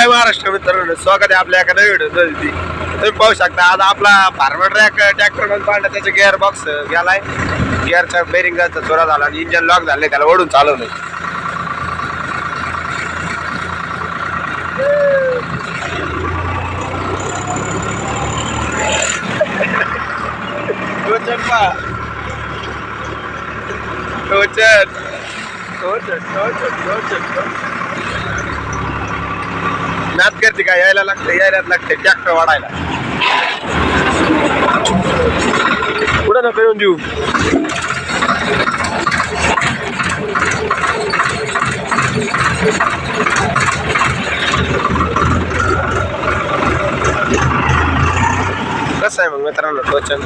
जय महाराष्ट्र मित्रांनो, स्वागत आहे आपल्या एका नवीन व्हिडिओ. तुम्ही पाहू शकता आज आपला फार्मर ट्रॅक्टर मध्ये पाहिलं त्याचे गिअर बॉक्स गेलाय, गिअरच्या बेरिंगचा चोरा झाला आणि इंजन लॉक झाले, त्याला ओढून चालवलं. नात करते का? यायला लागते ट्रॅक्टर वाढायला. पुढे नको येऊन देऊ. कसं आहे मग मित्रांनो टोचन?